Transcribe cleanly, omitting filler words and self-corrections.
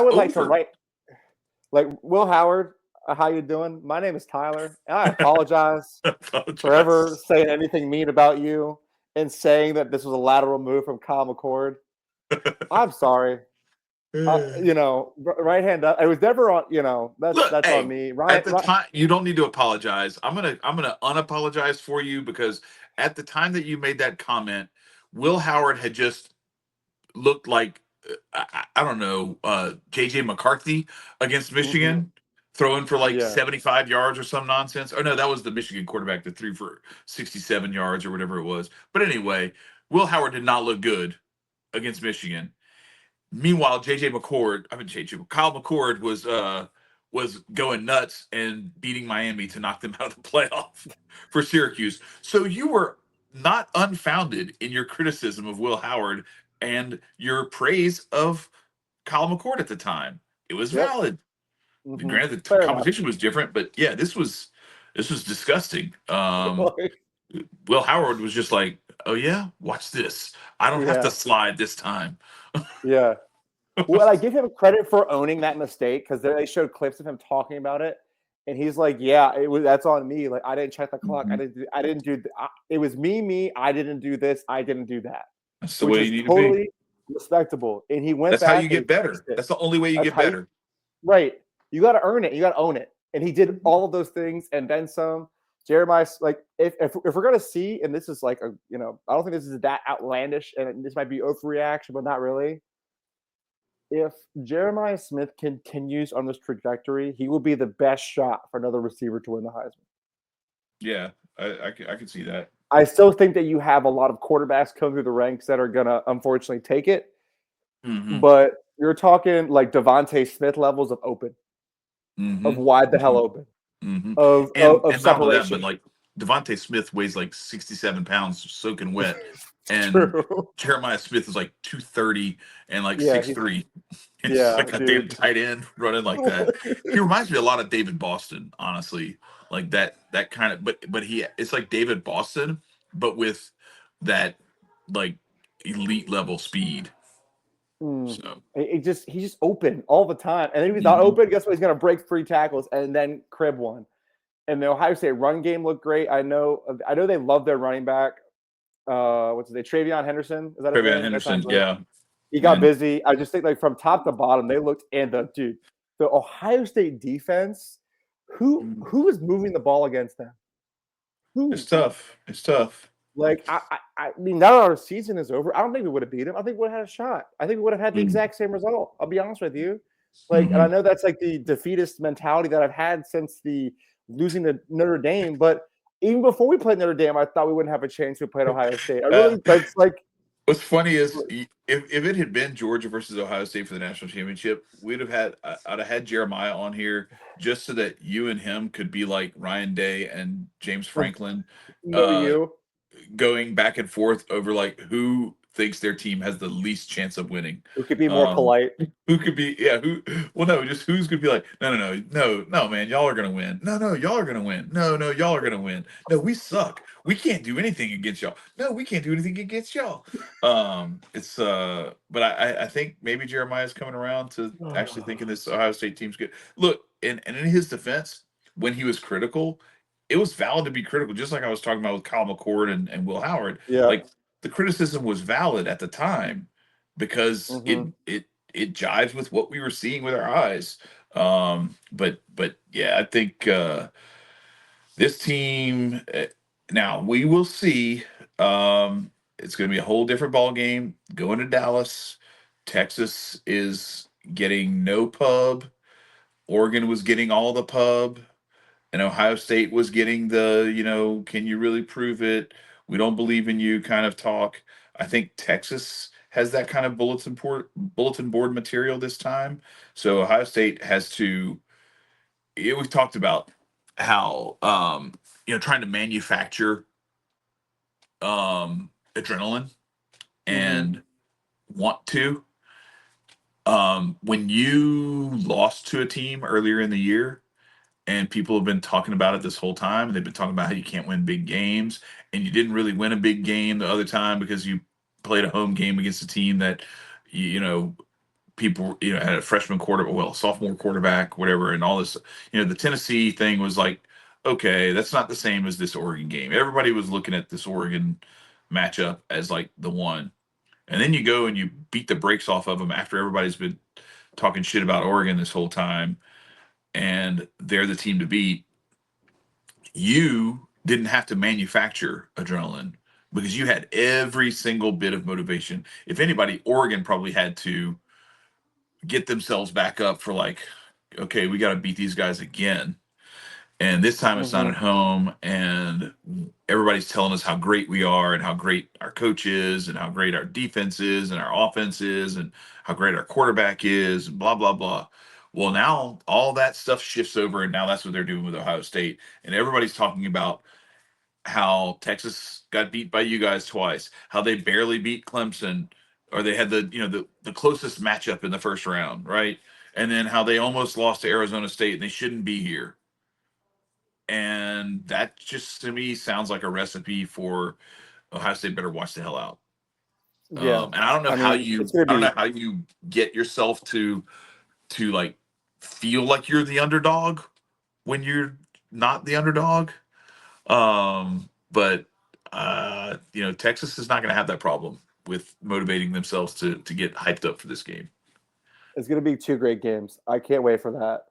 was would like to over. write like Will Howard. How you doing? My name is Tyler, and I apologize I for ever apologize. saying anything mean about you and saying that this was a lateral move from Kyle McCord. I'm sorry. Right hand up. It was never on. Look, That's on hey, me. at the time, you don't need to apologize. I'm gonna unapologize for you because at the time that you made that comment, Will Howard had just looked like I don't know JJ McCarthy against Mhm. Michigan, throwing for like Yeah. 75 yards or some nonsense. Oh no, that was the Michigan quarterback that threw for 67 yards or whatever it was. But anyway, Will Howard did not look good against Michigan. Meanwhile, Kyle McCord was going nuts and beating Miami to knock them out of the playoff for Syracuse. So you were not unfounded in your criticism of Will Howard and your praise of Kyle McCord at the time. It was Yep. valid. Mhm. Granted, the Fair enough. competition was different, but yeah, this was disgusting. Like, Will Howard was just like, "Oh yeah, watch this. I don't have to yeah. slide this time." Yeah. Well, I give him credit for owning that mistake because they showed clips of him talking about it, and he's like, "Yeah, that's on me. Like, I didn't check the clock. Mhm. I didn't do. It was me. I didn't do this. I didn't do that," That's the which way you is need to be. totally respectable. And he went That's how you back and get he fixed better. it. That's the only way you That's get how you better. right. You got to earn it. You got to own it. And he did all of those things and then some. Jeremiah, like, if we're gonna see, and this is like I don't think this is that outlandish, and this might be overreaction, but not really. If Jeremiah Smith continues on this trajectory, he will be the best shot for another receiver to win the Heisman. Yeah, I can see that. I still think that you have a lot of quarterbacks come through the ranks that are gonna unfortunately take it, Hmm. but you're talking like Devontae Smith levels of open, Hmm. of wide the hell Hmm. open, Hmm. of And not only that, but separation. like Devontae Smith weighs like 67 pounds soaking wet, and True. Jeremiah Smith is like 230 and like Yeah, 6'3". It's just yeah, like a damn dude. tight end running like that. He reminds me a lot of David Boston, honestly. Like that kind of but he it's like David Boston, but with that like elite level speed. Mm. So He's just open all the time, and then if he's not mhm. open, guess what? He's gonna break 3 tackles and then crib one. And the Ohio State run game looked great. I know they love their running back. What's his name? Travion Henderson. Is that his Fabian name? That sounds Henderson, right. yeah. He got And busy. I just think like from top to bottom, they looked and the Ohio State defense. Who is moving the ball against them? it's Who? tough. It's tough. Like I mean, now that our season is over, I don't think we would have beat him. I think we would have had a shot. I think we would have had the exact same result. I'll be honest with you. Like, and I Mm-hmm. know that's like the defeatist mentality that I've had since the losing to Notre Dame. But even before we played Notre Dame, I thought we wouldn't have a chance. We played Ohio State. I Uh, really that's like what's funny is if it had been Georgia versus Ohio State for the national championship, I'd have had Jeremiah on here just so that you and him could be like Ryan Day and James Franklin, no uh, you. going back and forth over like who thinks their team has the least chance of winning. Who could be more Um, polite? who could be who well no, just who's gonna be like, no, man, y'all are gonna win. No, y'all are gonna win. No, y'all are gonna win. No, we suck. We can't do anything against y'all. No, we can't do anything against y'all. It's but I think maybe Jeremiah's coming around to actually thinking this Ohio State team's good. Look, and in his defense, when he was critical, it was valid to be critical, just like I was talking about with Kyle McCord and Will Howard. Yeah. Like the criticism was valid at the time because Mm-hmm. it jives with what we were seeing with our eyes. But yeah, I think this team now we will see. It's going to be a whole different ball game going to Dallas. Texas is getting no pub. Oregon was getting all the pub, and Ohio State was getting the, can you really prove it? We don't believe in you kind of talk. I think Texas has that kind of bulletin board material this time. So Ohio State has to. We've talked about how trying to manufacture adrenaline Mm-hmm. and want to. When you lost to a team earlier in the year, and people have been talking about it this whole time, and they've been talking about how you can't win big games, and you didn't really win a big game the other time because you played a home game against a team that you know people, had a freshman sophomore quarterback, whatever, and all this. The Tennessee thing was like, okay, that's not the same as this Oregon game. Everybody was looking at this Oregon matchup as like the one, and then you go and you beat the brakes off of them after everybody's been talking shit about Oregon this whole time, and they're the team to beat. You didn't have to manufacture adrenaline because you had every single bit of motivation. If anybody, Oregon probably had to get themselves back up for like, okay, we got to beat these guys again. And this time it's not Mm-hmm. at home, and everybody's telling us how great we are and how great our coach is and how great our defense is and our offense is and how great our quarterback is, and blah, blah, blah. Well, now all that stuff shifts over, and now that's what they're doing with Ohio State. And everybody's talking about how Texas got beat by you guys twice, how they barely beat Clemson, or they had the closest matchup in the first round, right? And then how they almost lost to Arizona State and they shouldn't be here. And that just to me sounds like a recipe for Ohio State better watch the hell out. Yeah, And I don't know I how mean, you it's gonna I don't know be how you get yourself to like feel like you're the underdog when you're not the underdog. But Texas is not going to have that problem with motivating themselves to get hyped up for this game. it's gonna be two great games. I can't wait for that.